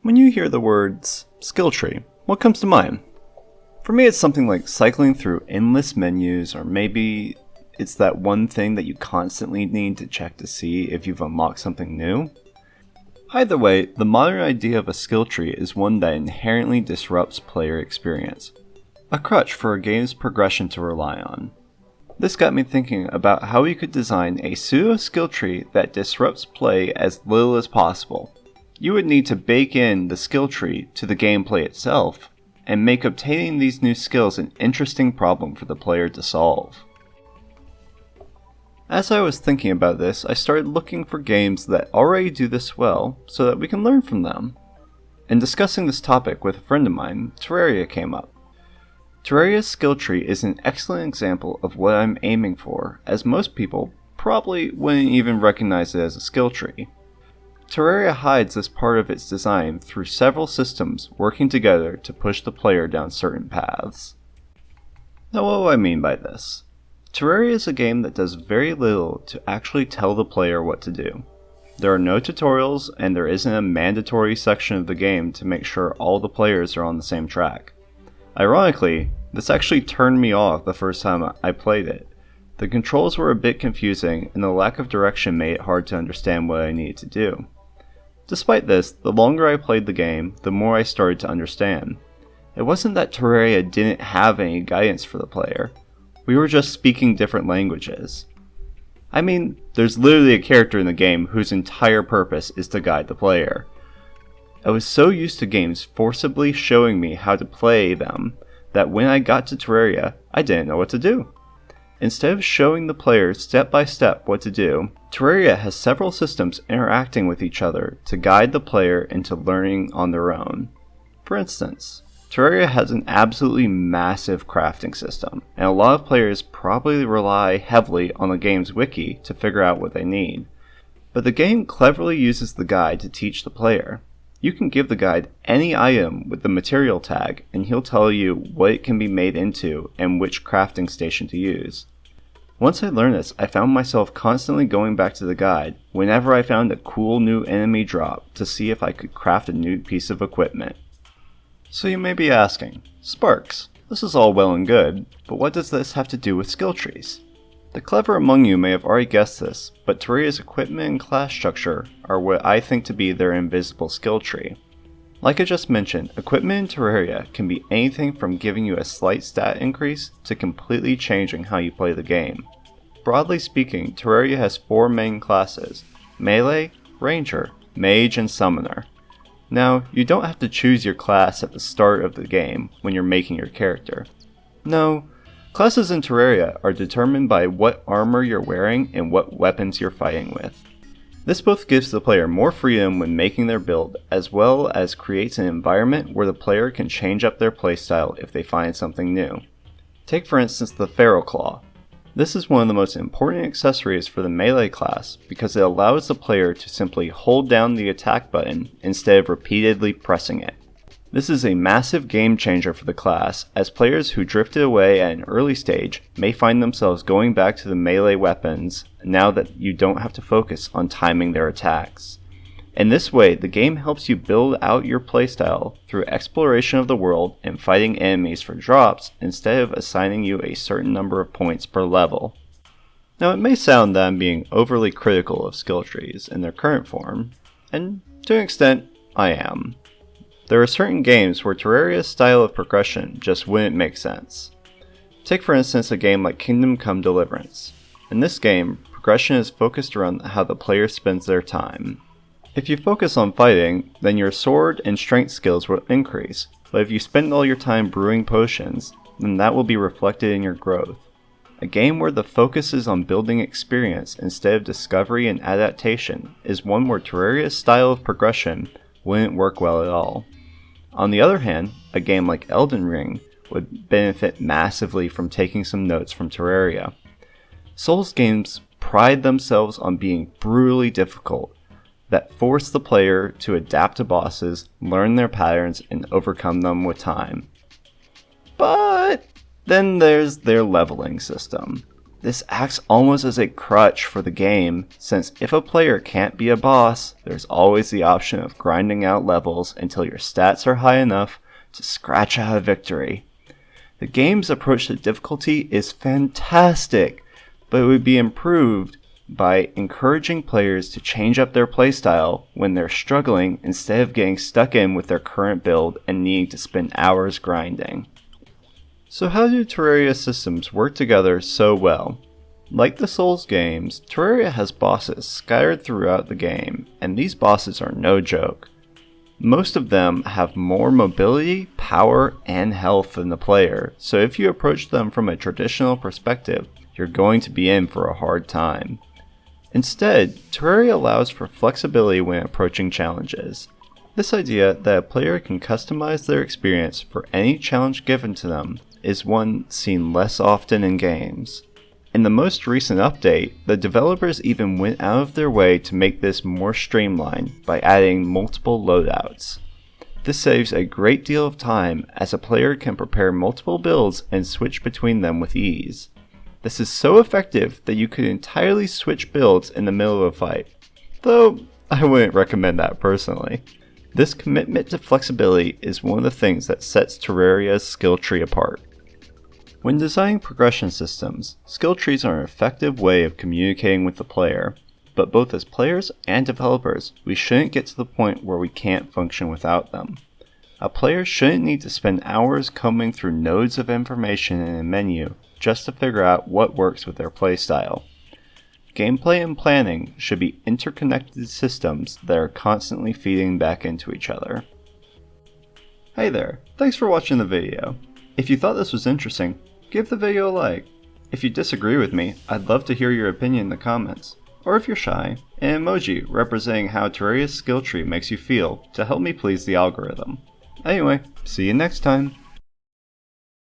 When you hear the words skill tree, what comes to mind? For me, it's something like cycling through endless menus, or maybe it's that one thing that you constantly need to check to see if you've unlocked something new. Either way, the modern idea of a skill tree is one that inherently disrupts player experience, a crutch for a game's progression to rely on. This got me thinking about how we could design a pseudo skill tree that disrupts play as little as possible. You would need to bake in the skill tree to the gameplay itself, and make obtaining these new skills an interesting problem for the player to solve. As I was thinking about this, I started looking for games that already do this well, so that we can learn from them. In discussing this topic with a friend of mine, Terraria came up. Terraria's skill tree is an excellent example of what I'm aiming for, as most people probably wouldn't even recognize it as a skill tree. Terraria hides this part of its design through several systems working together to push the player down certain paths. Now, what do I mean by this? Terraria is a game that does very little to actually tell the player what to do. There are no tutorials, and there isn't a mandatory section of the game to make sure all the players are on the same track. Ironically, this actually turned me off the first time I played it. The controls were a bit confusing, and the lack of direction made it hard to understand what I needed to do. Despite this, the longer I played the game, the more I started to understand. It wasn't that Terraria didn't have any guidance for the player. We were just speaking different languages. I mean, there's literally a character in the game whose entire purpose is to guide the player. I was so used to games forcibly showing me how to play them that when I got to Terraria, I didn't know what to do. Instead of showing the player step by step what to do, Terraria has several systems interacting with each other to guide the player into learning on their own. For instance, Terraria has an absolutely massive crafting system, and a lot of players probably rely heavily on the game's wiki to figure out what they need. But the game cleverly uses the guide to teach the player. You can give the guide any item with the material tag, and he'll tell you what it can be made into and which crafting station to use. Once I learned this, I found myself constantly going back to the guide whenever I found a cool new enemy drop to see if I could craft a new piece of equipment. So you may be asking, Sparks, this is all well and good, but what does this have to do with skill trees? The clever among you may have already guessed this, but Terraria's equipment and class structure are what I think to be their invisible skill tree. Like I just mentioned, equipment in Terraria can be anything from giving you a slight stat increase to completely changing how you play the game. Broadly speaking, Terraria has 4 main classes: Melee, Ranger, Mage, and Summoner. Now, you don't have to choose your class at the start of the game when you're making your character. No, classes in Terraria are determined by what armor you're wearing and what weapons you're fighting with. This both gives the player more freedom when making their build, as well as creates an environment where the player can change up their playstyle if they find something new. Take for instance the Feral Claw. This is one of the most important accessories for the melee class because it allows the player to simply hold down the attack button instead of repeatedly pressing it. This is a massive game changer for the class, as players who drifted away at an early stage may find themselves going back to the melee weapons now that you don't have to focus on timing their attacks. In this way, the game helps you build out your playstyle through exploration of the world and fighting enemies for drops instead of assigning you a certain number of points per level. Now, it may sound that I'm being overly critical of skill trees in their current form, and to an extent, I am. There are certain games where Terraria's style of progression just wouldn't make sense. Take for instance a game like Kingdom Come Deliverance. In this game, progression is focused around how the player spends their time. If you focus on fighting, then your sword and strength skills will increase, but if you spend all your time brewing potions, then that will be reflected in your growth. A game where the focus is on building experience instead of discovery and adaptation is one where Terraria's style of progression wouldn't work well at all. On the other hand, a game like Elden Ring would benefit massively from taking some notes from Terraria. Souls games pride themselves on being brutally difficult, that force the player to adapt to bosses, learn their patterns, and overcome them with time. But then there's their leveling system. This acts almost as a crutch for the game, since if a player can't be a boss, there's always the option of grinding out levels until your stats are high enough to scratch out a victory. The game's approach to difficulty is fantastic, but it would be improved by encouraging players to change up their playstyle when they're struggling instead of getting stuck in with their current build and needing to spend hours grinding. So how do Terraria systems work together so well? Like the Souls games, Terraria has bosses scattered throughout the game, and these bosses are no joke. Most of them have more mobility, power, and health than the player, so if you approach them from a traditional perspective, you're going to be in for a hard time. Instead, Terraria allows for flexibility when approaching challenges. This idea that a player can customize their experience for any challenge given to them is one seen less often in games. In the most recent update, the developers even went out of their way to make this more streamlined by adding multiple loadouts. This saves a great deal of time as a player can prepare multiple builds and switch between them with ease. This is so effective that you could entirely switch builds in the middle of a fight, though I wouldn't recommend that personally. This commitment to flexibility is one of the things that sets Terraria's skill tree apart. When designing progression systems, skill trees are an effective way of communicating with the player, but both as players and developers, we shouldn't get to the point where we can't function without them. A player shouldn't need to spend hours combing through nodes of information in a menu just to figure out what works with their playstyle. Gameplay and planning should be interconnected systems that are constantly feeding back into each other. Hey there, thanks for watching the video. If you thought this was interesting, give the video a like. If you disagree with me, I'd love to hear your opinion in the comments. Or if you're shy, an emoji representing how Terraria's skill tree makes you feel to help me please the algorithm. Anyway, see you next time.